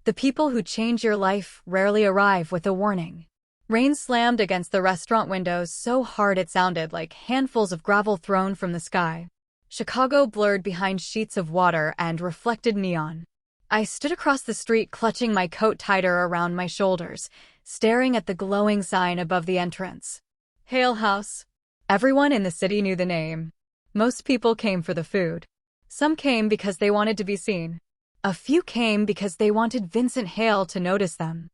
The people who change your life rarely arrive with a warning. Rain slammed against the restaurant windows so hard it sounded like handfuls of gravel thrown from the sky. Chicago blurred behind sheets of water and reflected neon. I stood across the street clutching my coat tighter around my shoulders, staring at the glowing sign above the entrance. Hale House. Everyone in the city knew the name. Most people came for the food. Some came because they wanted to be seen. A few came because they wanted Vincent Hale to notice them.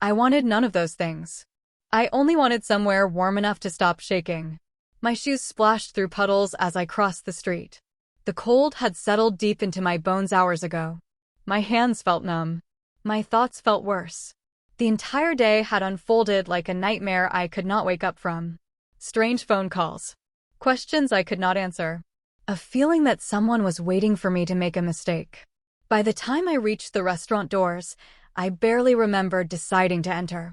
I wanted none of those things. I only wanted somewhere warm enough to stop shaking. My shoes splashed through puddles as I crossed the street. The cold had settled deep into my bones hours ago. My hands felt numb. My thoughts felt worse. The entire day had unfolded like a nightmare I could not wake up from. Strange phone calls. Questions I could not answer. A feeling that someone was waiting for me to make a mistake. By the time I reached the restaurant doors, I barely remembered deciding to enter.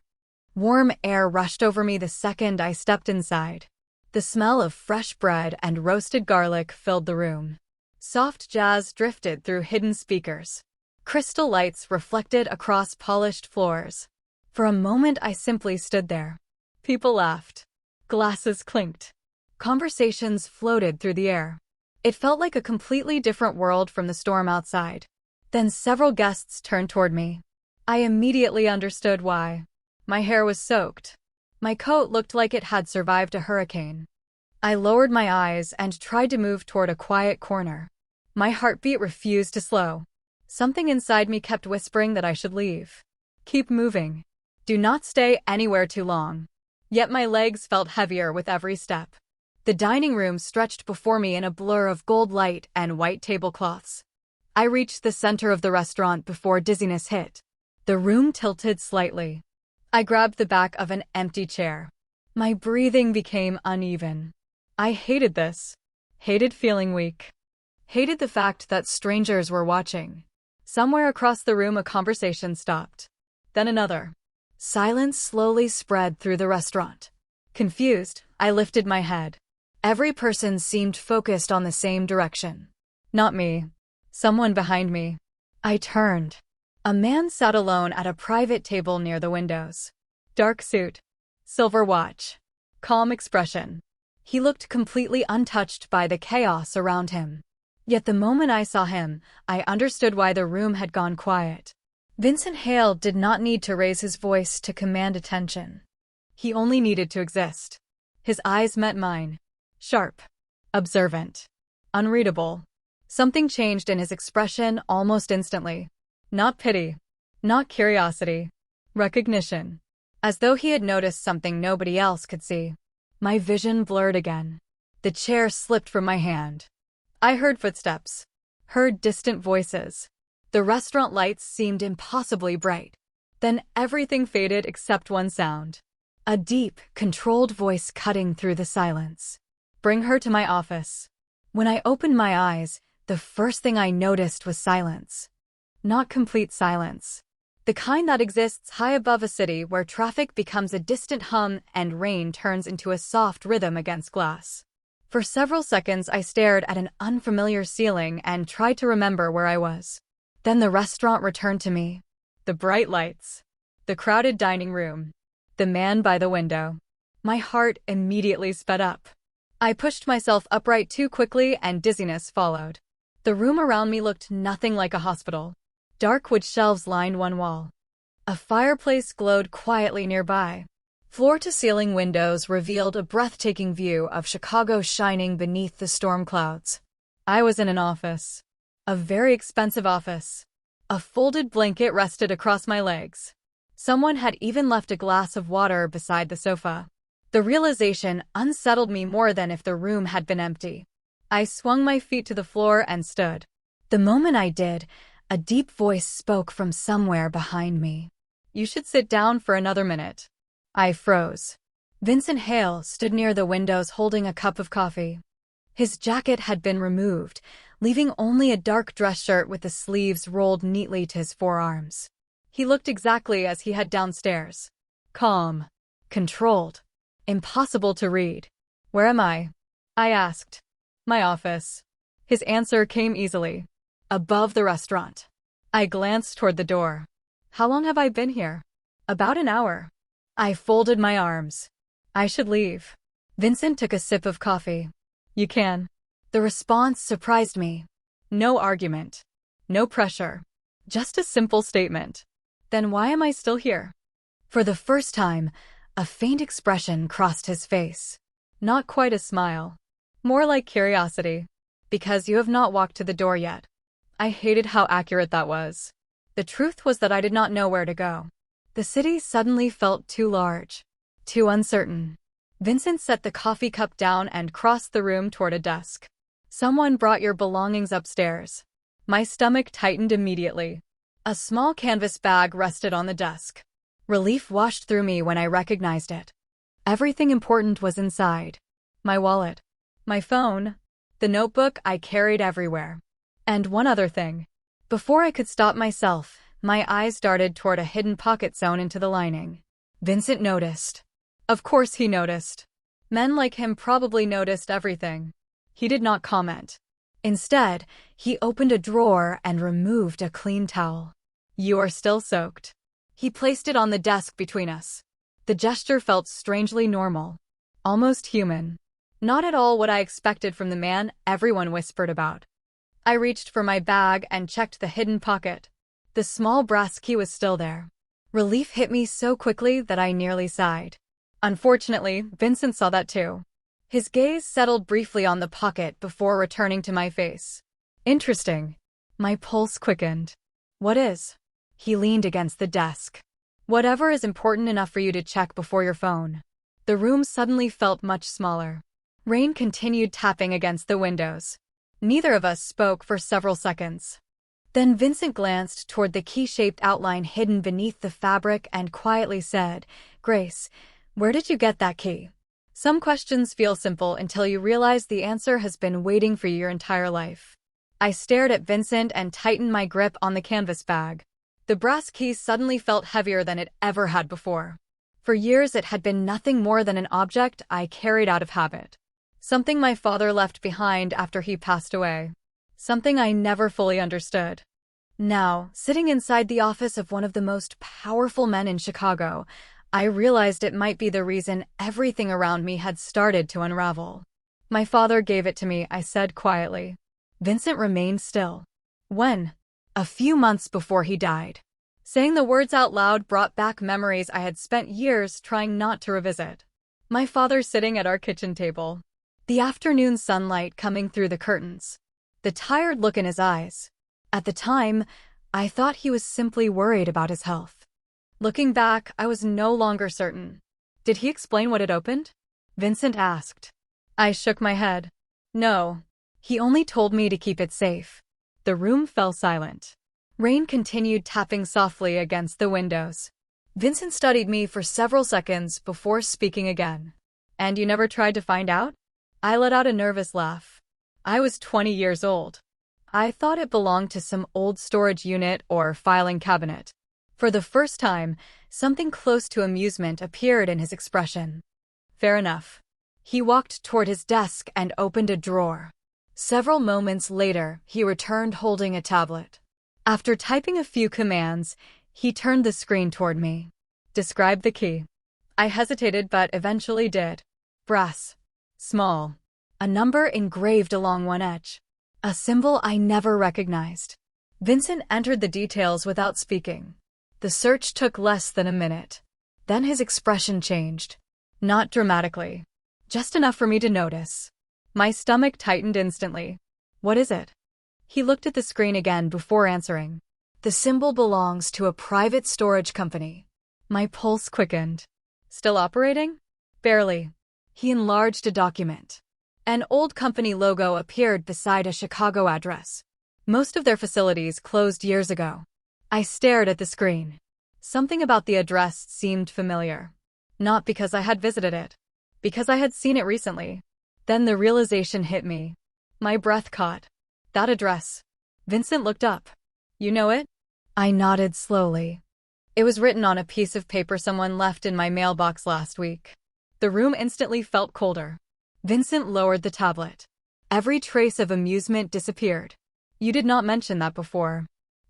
Warm air rushed over me the second I stepped inside. The smell of fresh bread and roasted garlic filled the room. Soft jazz drifted through hidden speakers. Crystal lights reflected across polished floors. For a moment I simply stood there. People laughed. Glasses clinked. Conversations floated through the air. It felt like a completely different world from the storm outside. Then several guests turned toward me. I immediately understood why. My hair was soaked. My coat looked like it had survived a hurricane. I lowered my eyes and tried to move toward a quiet corner. My heartbeat refused to slow. Something inside me kept whispering that I should leave. Keep moving. Do not stay anywhere too long. Yet my legs felt heavier with every step. The dining room stretched before me in a blur of gold light and white tablecloths. I reached the center of the restaurant before dizziness hit. The room tilted slightly. I grabbed the back of an empty chair. My breathing became uneven. I hated this. Hated feeling weak. Hated the fact that strangers were watching. Somewhere across the room a conversation stopped. Then another. Silence slowly spread through the restaurant. Confused, I lifted my head. Every person seemed focused on the same direction. Not me. Someone behind me. I turned. A man sat alone at a private table near the windows. Dark suit. Silver watch. Calm expression. He looked completely untouched by the chaos around him. Yet the moment I saw him, I understood why the room had gone quiet. Vincent Hale did not need to raise his voice to command attention. He only needed to exist. His eyes met mine. Sharp. Observant. Unreadable. Something changed in his expression almost instantly. Not pity. Not curiosity. Recognition. As though he had noticed something nobody else could see. My vision blurred again. The chair slipped from my hand. I heard footsteps. Heard distant voices. The restaurant lights seemed impossibly bright. Then everything faded except one sound. A deep, controlled voice cutting through the silence. Bring her to my office. When I opened my eyes, the first thing I noticed was silence. Not complete silence. The kind that exists high above a city where traffic becomes a distant hum and rain turns into a soft rhythm against glass. For several seconds I stared at an unfamiliar ceiling and tried to remember where I was. Then the restaurant returned to me. The bright lights. The crowded dining room. The man by the window. My heart immediately sped up. I pushed myself upright too quickly and dizziness followed. The room around me looked nothing like a hospital. Dark wood shelves lined one wall. A fireplace glowed quietly nearby. Floor-to-ceiling windows revealed a breathtaking view of Chicago shining beneath the storm clouds. I was in an office. A very expensive office. A folded blanket rested across my legs. Someone had even left a glass of water beside the sofa. The realization unsettled me more than if the room had been empty. I swung my feet to the floor and stood. The moment I did, a deep voice spoke from somewhere behind me. You should sit down for another minute. I froze. Vincent Hale stood near the windows holding a cup of coffee. His jacket had been removed, leaving only a dark dress shirt with the sleeves rolled neatly to his forearms. He looked exactly as he had downstairs. Calm. Controlled. Impossible to read. Where am I? I asked. My office. His answer came easily. Above the restaurant. I glanced toward the door. How long have I been here? About an hour. I folded my arms. I should leave. Vincent took a sip of coffee. You can. The response surprised me. No argument. No pressure. Just a simple statement. Then why am I still here? For the first time, a faint expression crossed his face. Not quite a smile. More like curiosity. Because you have not walked to the door yet. I hated how accurate that was. The truth was that I did not know where to go. The city suddenly felt too large. Too uncertain. Vincent set the coffee cup down and crossed the room toward a desk. Someone brought your belongings upstairs. My stomach tightened immediately. A small canvas bag rested on the desk. Relief washed through me when I recognized it. Everything important was inside. My wallet. My phone. The notebook I carried everywhere. And one other thing. Before I could stop myself, my eyes darted toward a hidden pocket sewn into the lining. Vincent noticed. Of course he noticed. Men like him probably noticed everything. He did not comment. Instead, he opened a drawer and removed a clean towel. You are still soaked. He placed it on the desk between us. The gesture felt strangely normal. Almost human. Not at all what I expected from the man everyone whispered about. I reached for my bag and checked the hidden pocket. The small brass key was still there. Relief hit me so quickly that I nearly sighed. Unfortunately, Vincent saw that too. His gaze settled briefly on the pocket before returning to my face. Interesting. My pulse quickened. What is? He leaned against the desk. Whatever is important enough for you to check before your phone. The room suddenly felt much smaller. Rain continued tapping against the windows. Neither of us spoke for several seconds. Then Vincent glanced toward the key-shaped outline hidden beneath the fabric and quietly said, "Grace, where did you get that key?" Some questions feel simple until you realize the answer has been waiting for you your entire life. I stared at Vincent and tightened my grip on the canvas bag. The brass key suddenly felt heavier than it ever had before. For years it had been nothing more than an object I carried out of habit. Something my father left behind after he passed away. Something I never fully understood. Now, sitting inside the office of one of the most powerful men in Chicago, I realized it might be the reason everything around me had started to unravel. My father gave it to me, I said quietly. Vincent remained still. When? A few months before he died. Saying the words out loud brought back memories I had spent years trying not to revisit. My father sitting at our kitchen table. The afternoon sunlight coming through the curtains. The tired look in his eyes. At the time, I thought he was simply worried about his health. Looking back, I was no longer certain. Did he explain what had opened? Vincent asked. I shook my head. No. He only told me to keep it safe. The room fell silent. Rain continued tapping softly against the windows. Vincent studied me for several seconds before speaking again. And you never tried to find out? I let out a nervous laugh. I was 20 years old. I thought it belonged to some old storage unit or filing cabinet. For the first time, something close to amusement appeared in his expression. Fair enough. He walked toward his desk and opened a drawer. Several moments later, he returned holding a tablet. After typing a few commands, he turned the screen toward me. Describe the key. I hesitated but eventually did. Brass. Small. A number engraved along one edge. A symbol I never recognized. Vincent entered the details without speaking. The search took less than a minute. Then his expression changed. Not dramatically. Just enough for me to notice. My stomach tightened instantly. What is it? He looked at the screen again before answering. The symbol belongs to a private storage company. My pulse quickened. Still operating? Barely. He enlarged a document. An old company logo appeared beside a Chicago address. Most of their facilities closed years ago. I stared at the screen. Something about the address seemed familiar. Not because I had visited it. Because I had seen it recently. Then the realization hit me. My breath caught. That address. Vincent looked up. You know it? I nodded slowly. It was written on a piece of paper someone left in my mailbox last week. The room instantly felt colder. Vincent lowered the tablet. Every trace of amusement disappeared. You did not mention that before.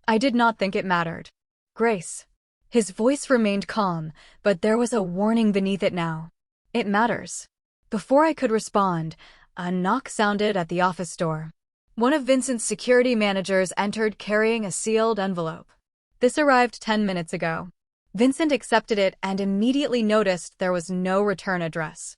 I did not think it mattered. Grace. His voice remained calm, but there was a warning beneath it now. It matters. Before I could respond, a knock sounded at the office door. One of Vincent's security managers entered carrying a sealed envelope. This arrived 10 minutes ago. Vincent accepted it and immediately noticed there was no return address.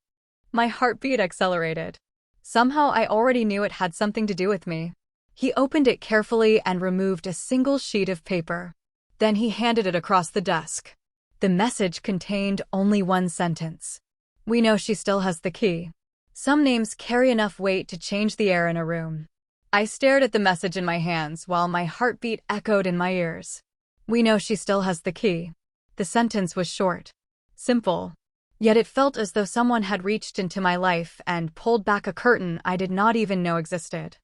My heartbeat accelerated. Somehow I already knew it had something to do with me. He opened it carefully and removed a single sheet of paper. Then he handed it across the desk. The message contained only one sentence. "We know she still has the key." Some names carry enough weight to change the air in a room. I stared at the message in my hands while my heartbeat echoed in my ears. "We know she still has the key." The sentence was short, simple, yet it felt as though someone had reached into my life and pulled back a curtain I did not even know existed.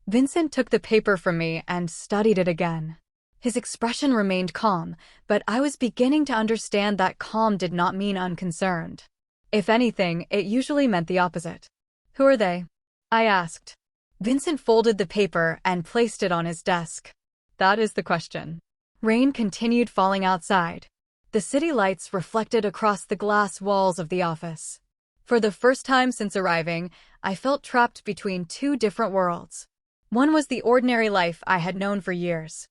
Vincent took the paper from me and studied it again. His expression remained calm, but I was beginning to understand that calm did not mean unconcerned. If anything, it usually meant the opposite. "Who are they?" I asked. Vincent folded the paper and placed it on his desk. "That is the question." Rain continued falling outside. The city lights reflected across the glass walls of the office. For the first time since arriving, I felt trapped between two different worlds. One was the ordinary life I had known for years.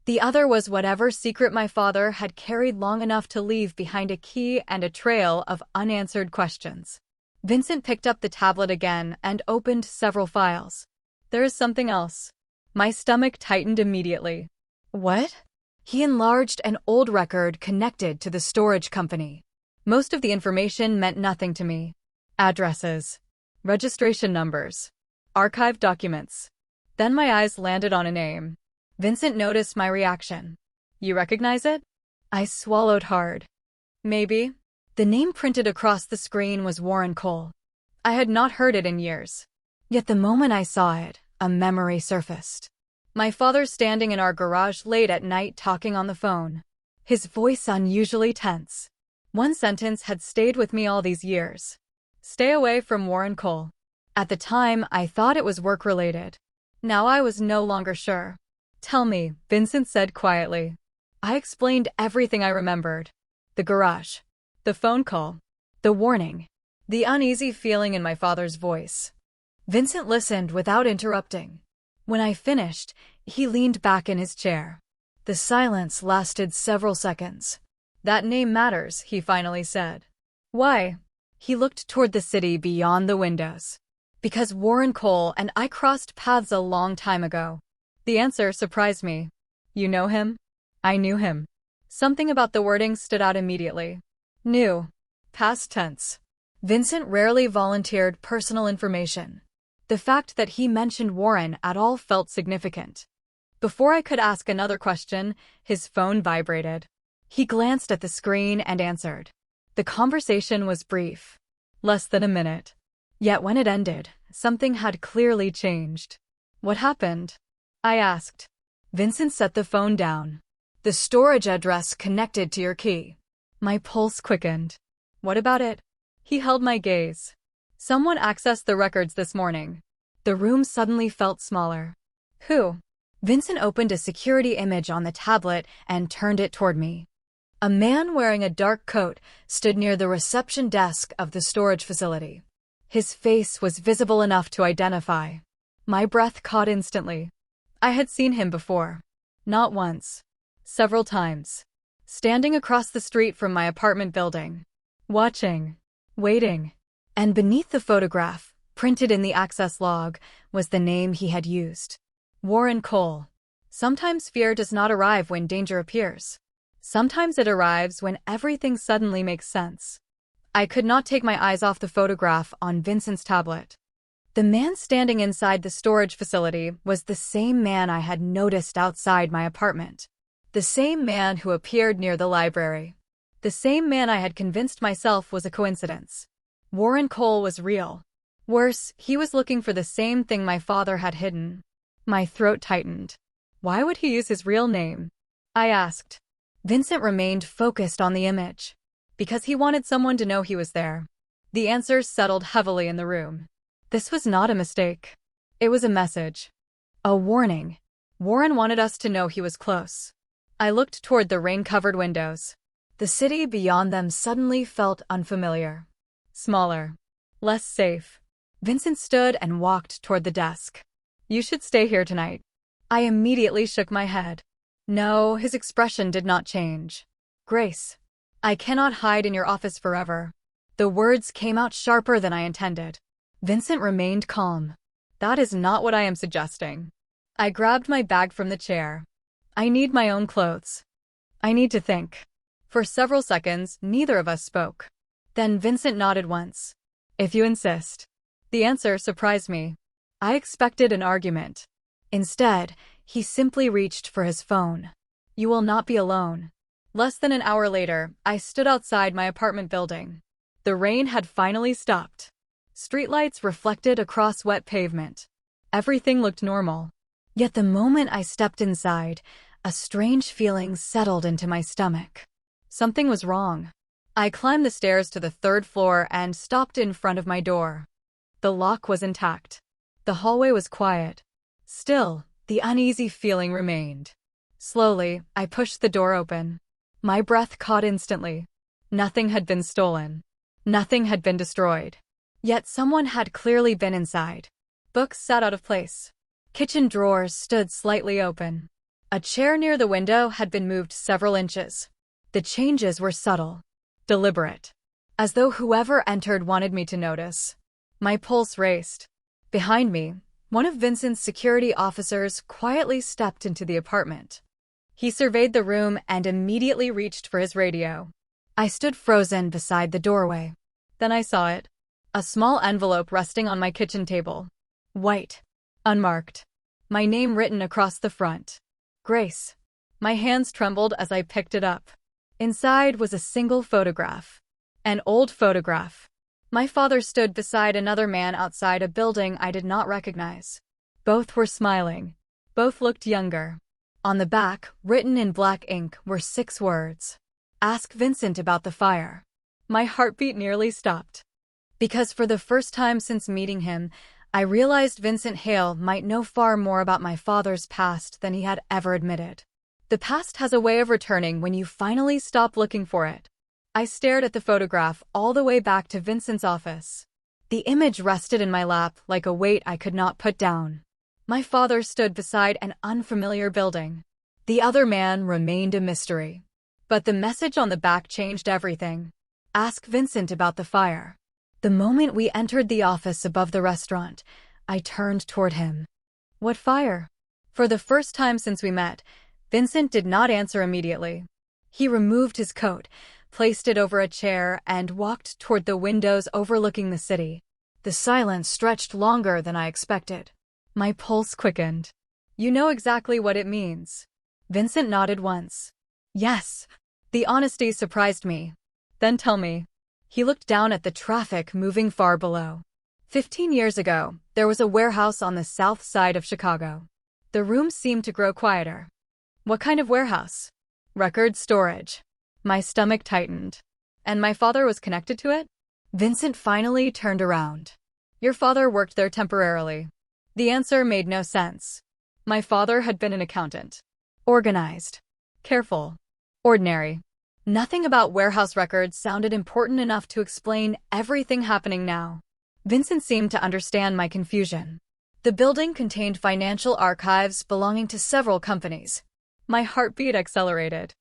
The other was whatever secret my father had carried long enough to leave behind a key and a trail of unanswered questions. Vincent picked up the tablet again and opened several files. "There is something else." My stomach tightened immediately. "What?" He enlarged an old record connected to the storage company. Most of the information meant nothing to me. Addresses, registration numbers, archived documents. Then my eyes landed on a name. Vincent noticed my reaction. "You recognize it?" I swallowed hard. "Maybe." The name printed across the screen was Warren Cole. I had not heard it in years. Yet the moment I saw it, a memory surfaced. My father standing in our garage late at night talking on the phone. His voice unusually tense. One sentence had stayed with me all these years. "Stay away from Warren Cole." At the time, I thought it was work-related. Now I was no longer sure. "Tell me," Vincent said quietly. I explained everything I remembered. The garage. The phone call. The warning. The uneasy feeling in my father's voice. Vincent listened without interrupting. When I finished, he leaned back in his chair. The silence lasted several seconds. "That name matters," he finally said. "Why?" He looked toward the city beyond the windows. "Because Warren Cole and I crossed paths a long time ago." The answer surprised me. "You know him?" I knew him. Something about the wording stood out immediately. Knew. Past tense. Vincent rarely volunteered personal information. The fact that he mentioned Warren at all felt significant. Before I could ask another question, his phone vibrated. He glanced at the screen and answered. The conversation was brief. Less than a minute. Yet when it ended, something had clearly changed. "What happened?" I asked. Vincent set the phone down. "The storage address connected to your key." My pulse quickened. "What about it?" He held my gaze. "Someone accessed the records this morning." The room suddenly felt smaller. "Who?" Vincent opened a security image on the tablet and turned it toward me. A man wearing a dark coat stood near the reception desk of the storage facility. His face was visible enough to identify. My breath caught instantly. I had seen him before. Not once. Several times. Standing across the street from my apartment building. Watching. Waiting. And beneath the photograph, printed in the access log, was the name he had used. Warren Cole. Sometimes fear does not arrive when danger appears. Sometimes it arrives when everything suddenly makes sense. I could not take my eyes off the photograph on Vincent's tablet. The man standing inside the storage facility was the same man I had noticed outside my apartment. The same man who appeared near the library. The same man I had convinced myself was a coincidence. Warren Cole was real. Worse, he was looking for the same thing my father had hidden. My throat tightened. Why would he use his real name? I asked. Vincent remained focused on the image. Because he wanted someone to know he was there. The answers settled heavily in the room. This was not a mistake. It was a message. A warning. Warren wanted us to know he was close. I looked toward the rain-covered windows. The city beyond them suddenly felt unfamiliar. Smaller. Less safe. Vincent stood and walked toward the desk. You should stay here tonight. I immediately shook my head. No, his expression did not change. Grace, I cannot hide in your office forever. The words came out sharper than I intended. Vincent remained calm. That is not what I am suggesting. I grabbed my bag from the chair. I need my own clothes. I need to think. For several seconds, neither of us spoke. Then Vincent nodded once. If you insist. The answer surprised me. I expected an argument. Instead, he simply reached for his phone. You will not be alone. Less than an hour later, I stood outside my apartment building. The rain had finally stopped. Streetlights reflected across wet pavement. Everything looked normal. Yet the moment I stepped inside, a strange feeling settled into my stomach. Something was wrong. I climbed the stairs to the third floor and stopped in front of my door. The lock was intact. The hallway was quiet. Still, the uneasy feeling remained. Slowly, I pushed the door open. My breath caught instantly. Nothing had been stolen. Nothing had been destroyed. Yet someone had clearly been inside. Books sat out of place. Kitchen drawers stood slightly open. A chair near the window had been moved several inches. The changes were subtle, deliberate, as though whoever entered wanted me to notice. My pulse raced. Behind me, one of Vincent's security officers quietly stepped into the apartment. He surveyed the room and immediately reached for his radio. I stood frozen beside the doorway. Then I saw it. A small envelope resting on my kitchen table. White. Unmarked. My name written across the front. Grace. My hands trembled as I picked it up. Inside was a single photograph. An old photograph. My father stood beside another man outside a building I did not recognize. Both were smiling. Both looked younger. On the back, written in black ink, were 6 words. Ask Vincent about the fire. My heartbeat nearly stopped. Because for the first time since meeting him, I realized Vincent Hale might know far more about my father's past than he had ever admitted. The past has a way of returning when you finally stop looking for it. I stared at the photograph all the way back to Vincent's office. The image rested in my lap like a weight I could not put down. My father stood beside an unfamiliar building. The other man remained a mystery. But the message on the back changed everything. Ask Vincent about the fire. The moment we entered the office above the restaurant, I turned toward him. What fire? For the first time since we met, Vincent did not answer immediately. He removed his coat, placed it over a chair, and walked toward the windows overlooking the city. The silence stretched longer than I expected. My pulse quickened. You know exactly what it means. Vincent nodded once. Yes. The honesty surprised me. Then tell me. He looked down at the traffic moving far below. 15 years ago, there was a warehouse on the south side of Chicago. The room seemed to grow quieter. What kind of warehouse? Record storage. My stomach tightened. And my father was connected to it? Vincent finally turned around. Your father worked there temporarily. The answer made no sense. My father had been an accountant. Organized. Careful. Ordinary. Nothing about warehouse records sounded important enough to explain everything happening now. Vincent seemed to understand my confusion. The building contained financial archives belonging to several companies. My heartbeat accelerated.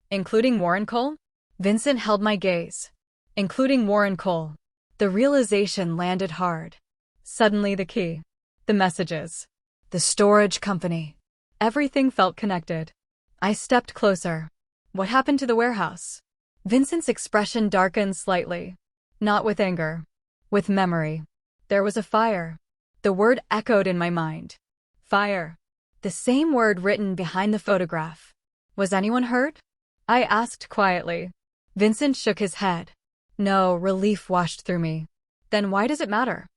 Including Warren Cole? Vincent held my gaze. Including Warren Cole. The realization landed hard. Suddenly the key. The messages. The storage company. Everything felt connected. I stepped closer. What happened to the warehouse? Vincent's expression darkened slightly. Not with anger. With memory. There was a fire. The word echoed in my mind. Fire. The same word written behind the photograph. Was anyone hurt? I asked quietly. Vincent shook his head. No, relief washed through me. Then why does it matter?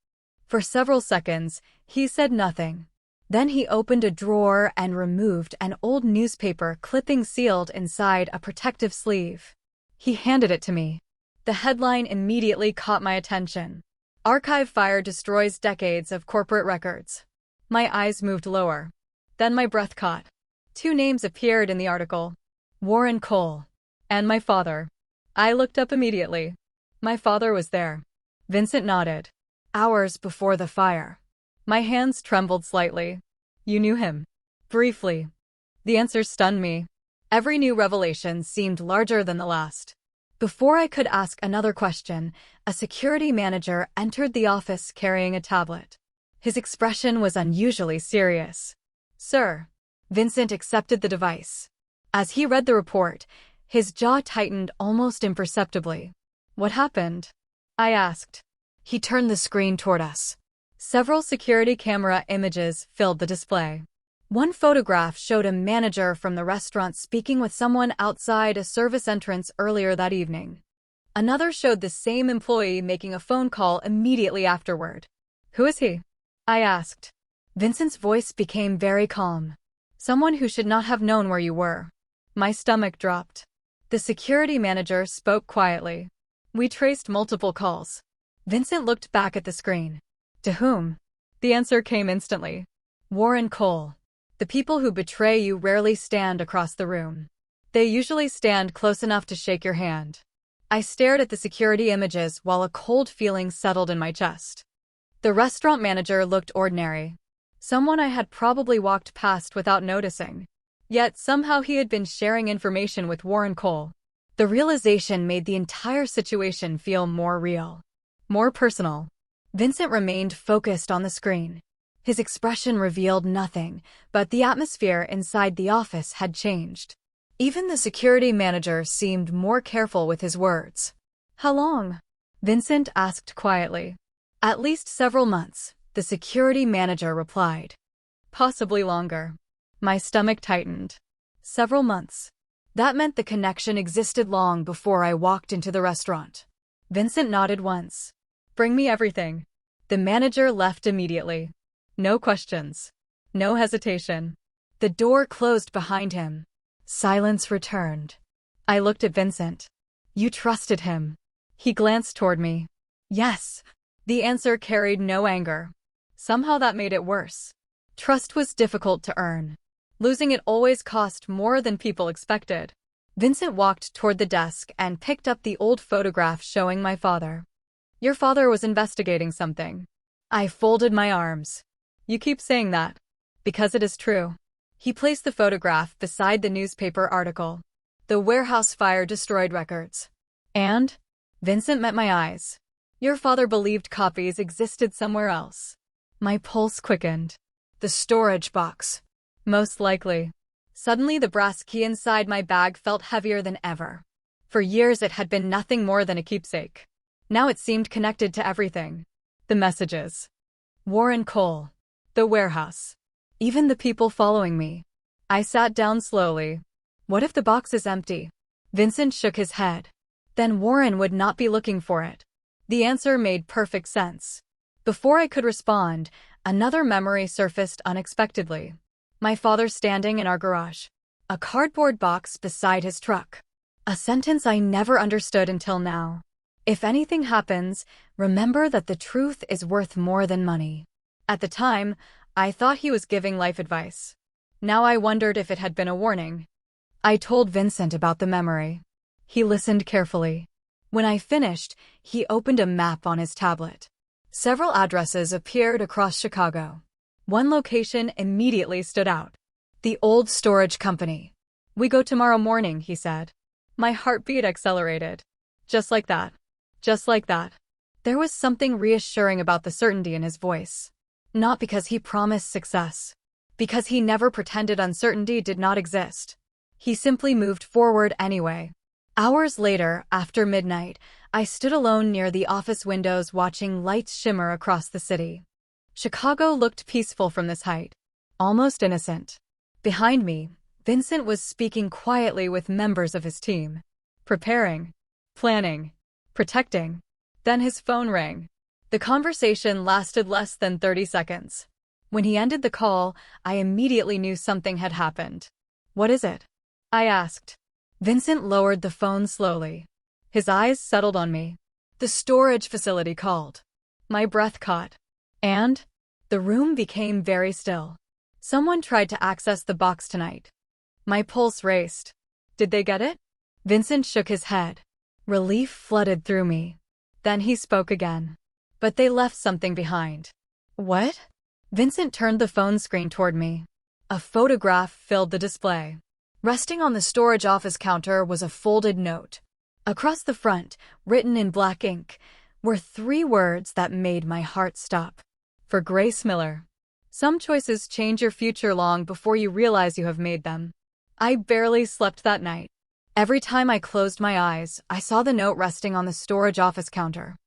For several seconds, he said nothing. Then he opened a drawer and removed an old newspaper clipping sealed inside a protective sleeve. He handed it to me. The headline immediately caught my attention. Archive fire destroys decades of corporate records. My eyes moved lower. Then my breath caught. 2 names appeared in the article. Warren Cole. And my father. I looked up immediately. My father was there. Vincent nodded. Hours before the fire. My hands trembled slightly. You knew him? Briefly. The answer stunned me. Every new revelation seemed larger than the last. Before I could ask another question, a security manager entered the office carrying a tablet. His expression was unusually serious. Sir. Vincent accepted the device. As he read the report, his jaw tightened almost imperceptibly. What happened? I asked. He turned the screen toward us. Several security camera images filled the display. One photograph showed a manager from the restaurant speaking with someone outside a service entrance earlier that evening. Another showed the same employee making a phone call immediately afterward. Who is he? I asked. Vincent's voice became very calm. Someone who should not have known where you were. My stomach dropped. The security manager spoke quietly. We traced multiple calls. Vincent looked back at the screen. To whom? The answer came instantly. Warren Cole. The people who betray you rarely stand across the room. They usually stand close enough to shake your hand. I stared at the security images while a cold feeling settled in my chest. The restaurant manager looked ordinary. Someone I had probably walked past without noticing. Yet somehow he had been sharing information with Warren Cole. The realization made the entire situation feel more real. More personal. Vincent remained focused on the screen. His expression revealed nothing, but the atmosphere inside the office had changed. Even the security manager seemed more careful with his words. How long? Vincent asked quietly. At least several months, the security manager replied. Possibly longer. My stomach tightened. Several months. That meant the connection existed long before I walked into the restaurant. Vincent nodded once. Bring me everything. The manager left immediately. No questions. No hesitation. The door closed behind him. Silence returned. I looked at Vincent. You trusted him. He glanced toward me. Yes. The answer carried no anger. Somehow that made it worse. Trust was difficult to earn. Losing it always cost more than people expected. Vincent walked toward the desk and picked up the old photograph showing my father. Your father was investigating something. I folded my arms. You keep saying that. Because it is true. He placed the photograph beside the newspaper article. The warehouse fire destroyed records. And? Vincent met my eyes. Your father believed copies existed somewhere else. My pulse quickened. The storage box. Most likely. Suddenly the brass key inside my bag felt heavier than ever. For years it had been nothing more than a keepsake. Now it seemed connected to everything. The messages. Warren Cole. The warehouse. Even the people following me. I sat down slowly. What if the box is empty? Vincent shook his head. Then Warren would not be looking for it. The answer made perfect sense. Before I could respond, another memory surfaced unexpectedly. My father standing in our garage. A cardboard box beside his truck. A sentence I never understood until now. If anything happens, remember that the truth is worth more than money. At the time, I thought he was giving life advice. Now I wondered if it had been a warning. I told Vincent about the memory. He listened carefully. When I finished, he opened a map on his tablet. Several addresses appeared across Chicago. One location immediately stood out. The old storage company. We go tomorrow morning, he said. My heartbeat accelerated. Just like that. Just like that. There was something reassuring about the certainty in his voice. Not because he promised success. Because he never pretended uncertainty did not exist. He simply moved forward anyway. Hours later, after midnight, I stood alone near the office windows watching lights shimmer across the city. Chicago looked peaceful from this height. Almost innocent. Behind me, Vincent was speaking quietly with members of his team. Preparing. Planning. Protecting. Then his phone rang. The conversation lasted less than 30 seconds. When he ended the call, I immediately knew something had happened. What is it? I asked. Vincent lowered the phone slowly. His eyes settled on me. The storage facility called. My breath caught. And? The room became very still. Someone tried to access the box tonight. My pulse raced. Did they get it? Vincent shook his head. Relief flooded through me. Then he spoke again. But they left something behind. What? Vincent turned the phone screen toward me. A photograph filled the display. Resting on the storage office counter was a folded note. Across the front, written in black ink, were 3 words that made my heart stop. For Grace Miller. Some choices change your future long before you realize you have made them. I barely slept that night. Every time I closed my eyes, I saw the note resting on the storage office counter.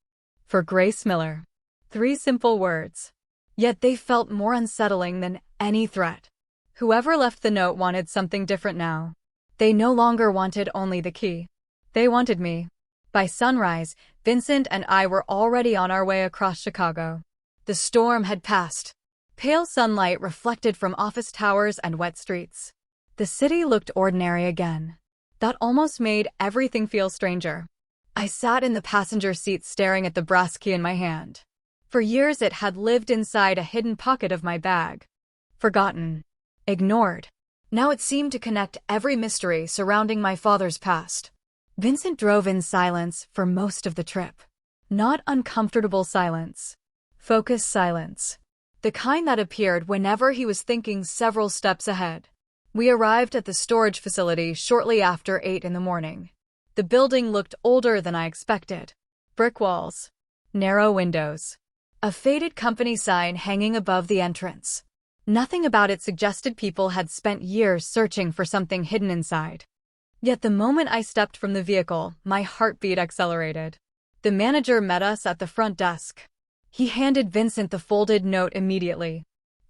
For Grace Miller. 3 simple words. Yet they felt more unsettling than any threat. Whoever left the note wanted something different now. They no longer wanted only the key. They wanted me. By sunrise, Vincent and I were already on our way across Chicago. The storm had passed. Pale sunlight reflected from office towers and wet streets. The city looked ordinary again. That almost made everything feel stranger. I sat in the passenger seat staring at the brass key in my hand. For years it had lived inside a hidden pocket of my bag. Forgotten. Ignored. Now it seemed to connect every mystery surrounding my father's past. Vincent drove in silence for most of the trip. Not uncomfortable silence. Focused silence. The kind that appeared whenever he was thinking several steps ahead. We arrived at the storage facility shortly after 8 in the morning. The building looked older than I expected. Brick walls. Narrow windows. A faded company sign hanging above the entrance. Nothing about it suggested people had spent years searching for something hidden inside. Yet the moment I stepped from the vehicle, my heartbeat accelerated. The manager met us at the front desk. He handed Vincent the folded note immediately.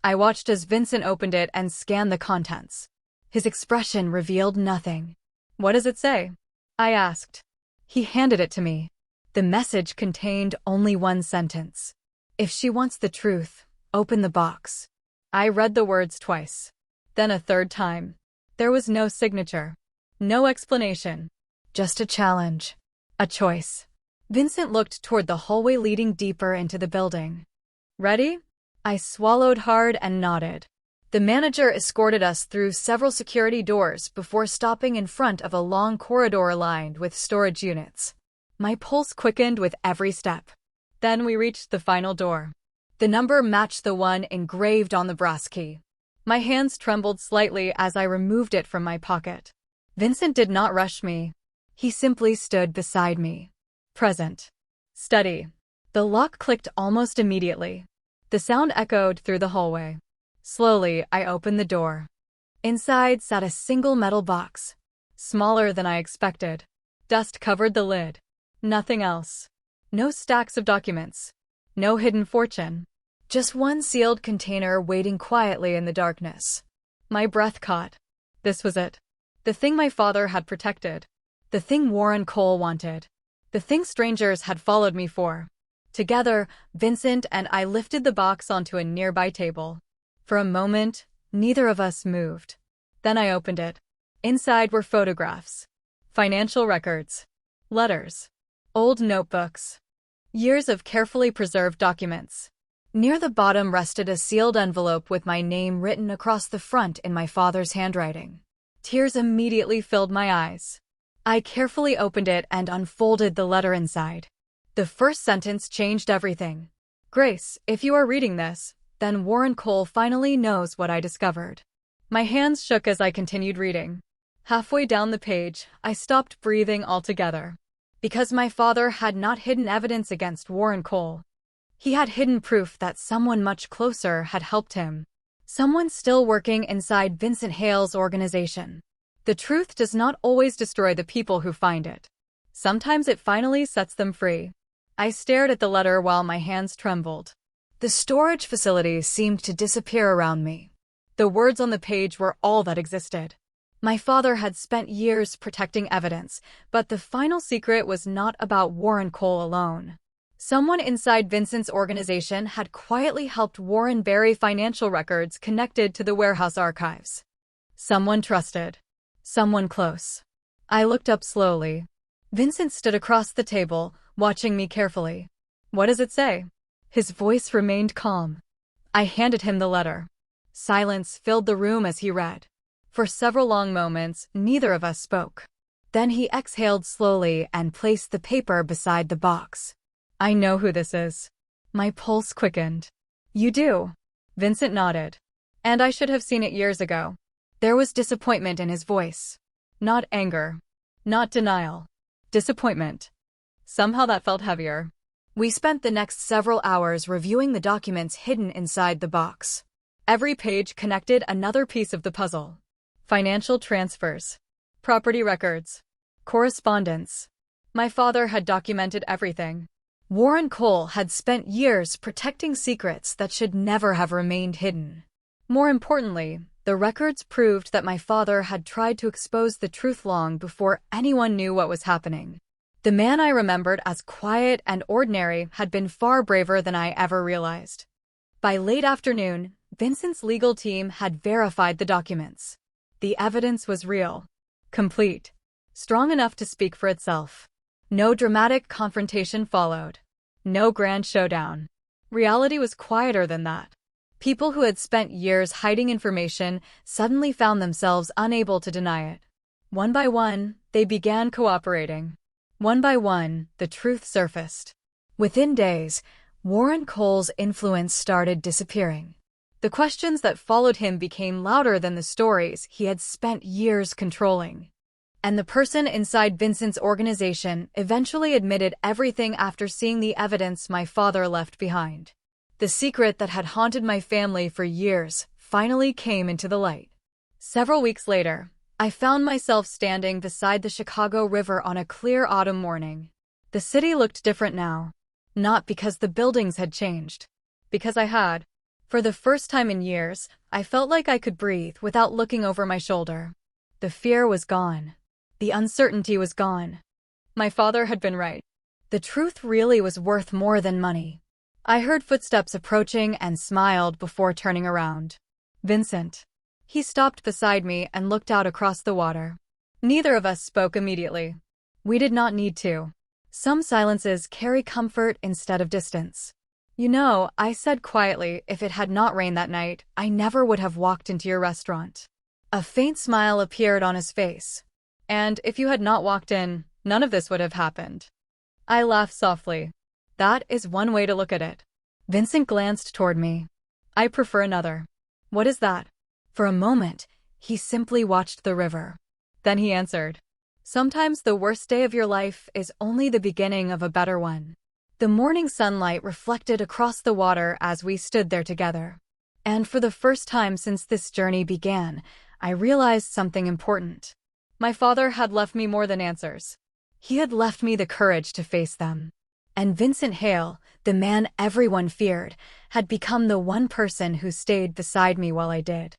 I watched as Vincent opened it and scanned the contents. His expression revealed nothing. What does it say? I asked. He handed it to me. The message contained only one sentence. If she wants the truth, open the box. I read the words twice. Then a third time. There was no signature. No explanation. Just a challenge. A choice. Vincent looked toward the hallway leading deeper into the building. Ready? I swallowed hard and nodded. The manager escorted us through several security doors before stopping in front of a long corridor lined with storage units. My pulse quickened with every step. Then we reached the final door. The number matched the one engraved on the brass key. My hands trembled slightly as I removed it from my pocket. Vincent did not rush me. He simply stood beside me. Present. Steady. The lock clicked almost immediately. The sound echoed through the hallway. Slowly, I opened the door. Inside sat a single metal box. Smaller than I expected. Dust covered the lid. Nothing else. No stacks of documents. No hidden fortune. Just one sealed container waiting quietly in the darkness. My breath caught. This was it. The thing my father had protected. The thing Warren Cole wanted. The thing strangers had followed me for. Together, Vincent and I lifted the box onto a nearby table. For a moment, neither of us moved. Then I opened it. Inside were photographs. Financial records. Letters. Old notebooks. Years of carefully preserved documents. Near the bottom rested a sealed envelope with my name written across the front in my father's handwriting. Tears immediately filled my eyes. I carefully opened it and unfolded the letter inside. The first sentence changed everything. Grace, if you are reading this, then Warren Cole finally knows what I discovered. My hands shook as I continued reading. Halfway down the page, I stopped breathing altogether. Because my father had not hidden evidence against Warren Cole. He had hidden proof that someone much closer had helped him. Someone still working inside Vincent Hale's organization. The truth does not always destroy the people who find it. Sometimes it finally sets them free. I stared at the letter while my hands trembled. The storage facility seemed to disappear around me. The words on the page were all that existed. My father had spent years protecting evidence, but the final secret was not about Warren Cole alone. Someone inside Vincent's organization had quietly helped Warren bury financial records connected to the warehouse archives. Someone trusted. Someone close. I looked up slowly. Vincent stood across the table, watching me carefully. What does it say? His voice remained calm. I handed him the letter. Silence filled the room as he read. For several long moments, neither of us spoke. Then he exhaled slowly and placed the paper beside the box. I know who this is. My pulse quickened. You do? Vincent nodded. And I should have seen it years ago. There was disappointment in his voice. Not anger. Not denial. Disappointment. Somehow that felt heavier. We spent the next several hours reviewing the documents hidden inside the box. Every page connected another piece of the puzzle. Financial transfers. Property records. Correspondence. My father had documented everything. Warren Cole had spent years protecting secrets that should never have remained hidden. More importantly, the records proved that my father had tried to expose the truth long before anyone knew what was happening. The man I remembered as quiet and ordinary had been far braver than I ever realized. By late afternoon, Vincent's legal team had verified the documents. The evidence was real. Complete. Strong enough to speak for itself. No dramatic confrontation followed. No grand showdown. Reality was quieter than that. People who had spent years hiding information suddenly found themselves unable to deny it. One by one, they began cooperating. One by one, the truth surfaced. Within days, Warren Cole's influence started disappearing. The questions that followed him became louder than the stories he had spent years controlling. And the person inside Vincent's organization eventually admitted everything after seeing the evidence my father left behind. The secret that had haunted my family for years finally came into the light. Several weeks later, I found myself standing beside the Chicago River on a clear autumn morning. The city looked different now. Not because the buildings had changed. Because I had. For the first time in years, I felt like I could breathe without looking over my shoulder. The fear was gone. The uncertainty was gone. My father had been right. The truth really was worth more than money. I heard footsteps approaching and smiled before turning around. Vincent. He stopped beside me and looked out across the water. Neither of us spoke immediately. We did not need to. Some silences carry comfort instead of distance. You know, I said quietly, if it had not rained that night, I never would have walked into your restaurant. A faint smile appeared on his face. And if you had not walked in, none of this would have happened. I laughed softly. That is one way to look at it. Vincent glanced toward me. I prefer another. What is that? For a moment, he simply watched the river. Then he answered. Sometimes the worst day of your life is only the beginning of a better one. The morning sunlight reflected across the water as we stood there together. And for the first time since this journey began, I realized something important. My father had left me more than answers. He had left me the courage to face them. And Vincent Hale, the man everyone feared, had become the one person who stayed beside me while I did.